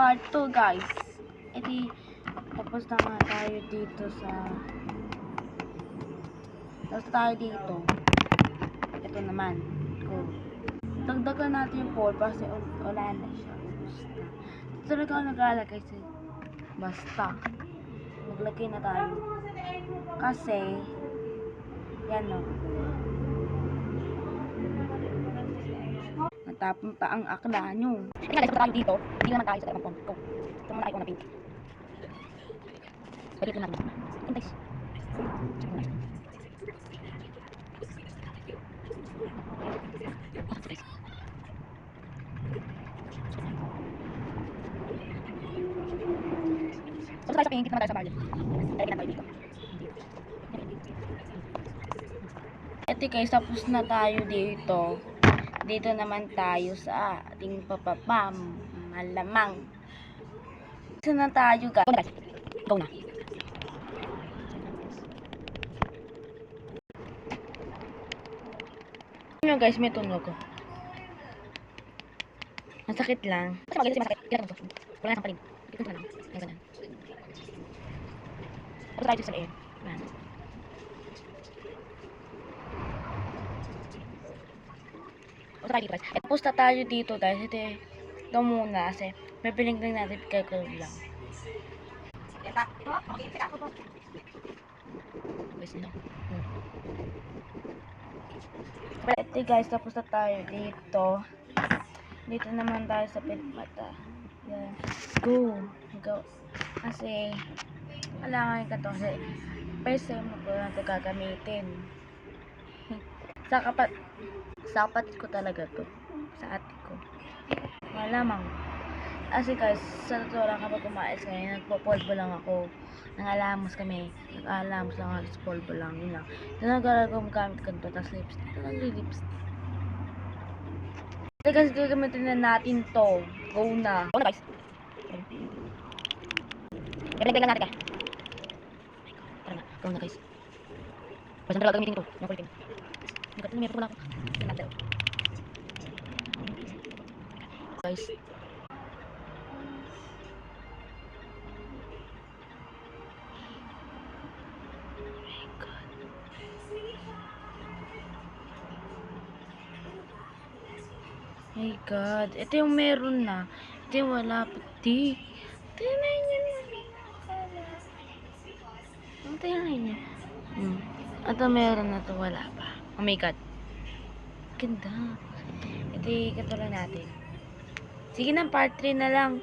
part 2 guys. Edi, tapos na nga tayo dito sa... Tapos tayo dito. Ito naman. Cool. Dagdagan natin yung pole kasi wala na siya. Basta. Talaga ako naglalagay sa... Basta. Maglagay na tayo. Kasi, yan o. Natapon pa ang akla nyo. Hindi nga, tayo dito. Hindi naman tayo sa tayo pong. Ito muna tayo kung napin. Pwede ito natin. Guys. So tayo sa pingin, dito naman tayo sa barley. Talagyan na tayo dito. Ito guys, tapos na tayo dito. Dito naman tayo sa ating papapam. Malamang. Dito na tayo guys. Go na. Ano guys, may tunog ko. Masakit lang. Kasi mag-isa masakit. Kaya ito. Wala na sa parin. Ito na lang. Ayan na. Tapos tayo dito sa air. Ayan. Tapos tayo dito guys. Tapos na tayo dito guys. Ito muna kasi bibiling lang natin kay lang. Guys, no. Ito guys, tapos na tayo dito. Dito naman tayo sa pinmata. Yan. Go. Kasi kailangan ka to kasi first time mo ko natin gagamitin. Sa kapatid ko talaga to. Sa ate ko. Malamang. Kasi guys, sa totoo lang kapag umalis kami, nagpo-polvo lang ako. Nang-alamos kami. Nag-alamos lang ako sa polvo lang. Yun lang. Ito nag-gamit ko to. Tapos lipstick. Ito nag-lipstick. Kasi gagamitin na natin to. Go na. Go na guys. Galing lang natin ka. Tara na. Go na guys. Basta talaga gagamitin ito. Yung kulitin. Hindi ka meron ko na ako. Guys. My God. Ito yung meron na. Ito yung wala pati. Tingnan nyo na. Tingnan nyo. Ito meron na to. Wala pa. Oh my God. Ganda. Ito yung katulad natin. Sige na, part 3 na lang.